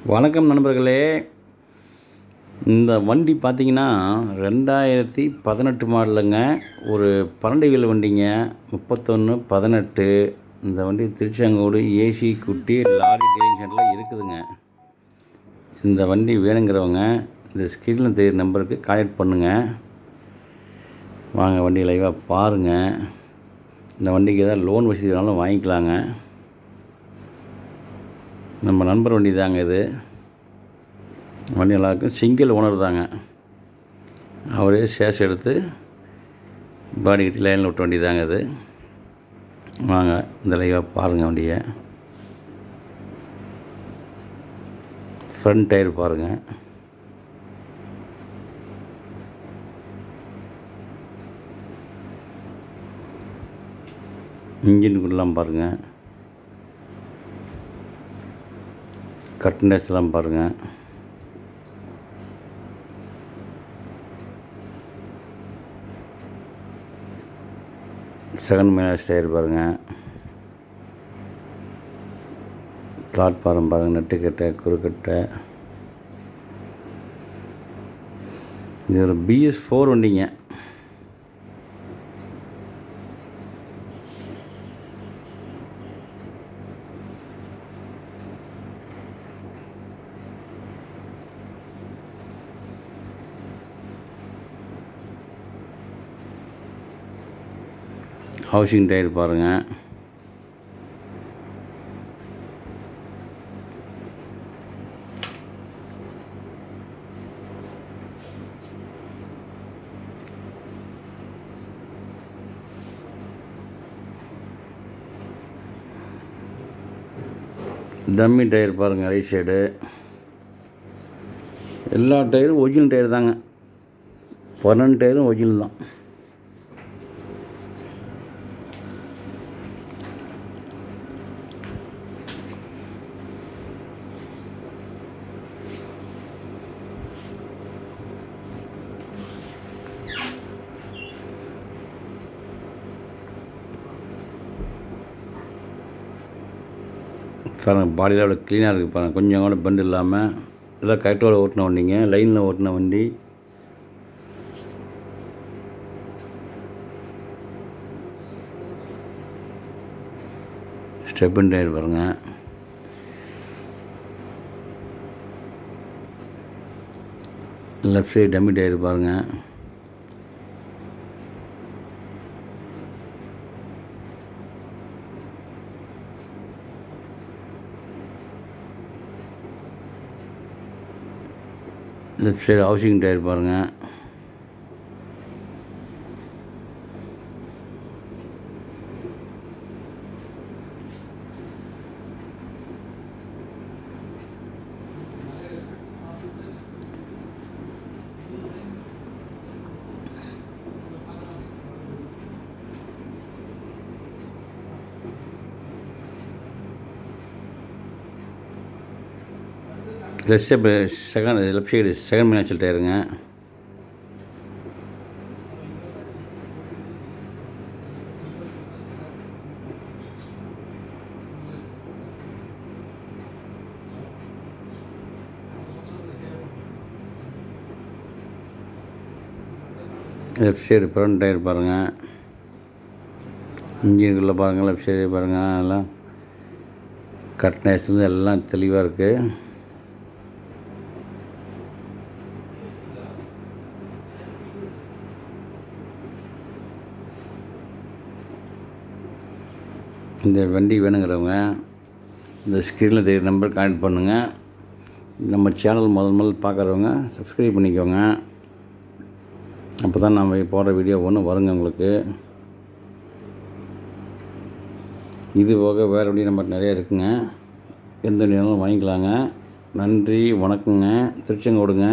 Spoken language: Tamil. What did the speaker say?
வணக்கம் நண்பர்களே. இந்த வண்டி பார்த்திங்கன்னா 2018 மாடலுங்க. ஒரு 12 வீல் வண்டிங்க. 3118. இந்த வண்டி திருச்செங்கோடு ஏசி குட்டி லாரி டீலிங் சென்டரில் இருக்குதுங்க. இந்த வண்டி வேணுங்கிறவங்க இந்த ஸ்க்ரீனில் தெரியுற நம்பருக்கு கான்டாக்ட் பண்ணுங்கள். வாங்க வண்டி லைவாக பாருங்கள். இந்த வண்டிக்கு ஏதாவது லோன் வசதி வேணாலும் வாங்கிக்கலாங்க. நம்ம நண்பர் வண்டி தாங்க இது. வண்டி நல்லாயிருக்கும். சிங்கிள் ஓனர் தாங்க. அவரே சேஷ் எடுத்து பாடி கட்டி லைனில் விட்ட வண்டி தாங்க இது. வாங்க இந்த லைவாக பாருங்கள் வண்டியை. ஃப்ரண்ட் டயர் பாருங்கள். இன்ஜினுக்குள்ளலாம் பாருங்கள். கட்னஸ்லாம் பாருங்கள். செகண்ட் மைனஸ் டயர் பாருங்கள். பிளாட்ஃபாரம் பாருங்கள். நெட்டுக்கட்டை குறுக்கட்டை. இது ஒரு BS4 வண்டிங்க. ஹவுசிங் டயர் பாருங்கள். டம்மி டயர் பாருங்கள். ரைட் சைடு எல்லா டயரும் ஒரிஜினல் டயர் தாங்க. 12 டயரும் ஒரிஜினல் தான். பாருங்கள் பாடியில் அவ்வளோ க்ளீனாக இருக்குது பாருங்கள். கொஞ்சம் கூட பெண்ட் இல்லாமல் எல்லாம் கரெக்டோட ஓட்டின வண்டிங்க. லைனில் ஓட்டின வண்டி. ஸ்டெப்பின் டயர் பாருங்கள். லெஃப்ட் சைடு டம்மி டயர் பாருங்கள். லெஃப்ட் சைடு ஹவுசிங் டயர் பாருங்கள். லெஃப்ட் சைடு செகண்ட் மைனாச்சல் டயருங்க. லெஃப்ட் சைடு ஃப்ரண்ட் டயர் பாருங்கள். இன்ஜினுக்குள்ளே பாருங்கள். லெஃப்ட் சைடு பாருங்கள். எல்லாம் கட்னஸ்லேருந்து எல்லாம் தெளிவாக இருக்குது. இந்த வண்டி வேணுங்கிறவங்க இந்த ஸ்க்ரீனில் தெரியுற நம்பர் கான்டாக்ட் பண்ணுங்கள். நம்ம சேனல் முதல் பார்க்குறவங்க சப்ஸ்கிரைப் பண்ணிக்கோங்க. அப்போ தான் நம்ம போடுற வீடியோ ஒன்று வருங்க உங்களுக்கு. இது போக வேறு வண்டி நம்பர் நிறையா இருக்குங்க. எந்த வண்டியாலும் வாங்கிக்கலாங்க. நன்றி, வணக்கங்க. திருச்செங்கோடுங்க.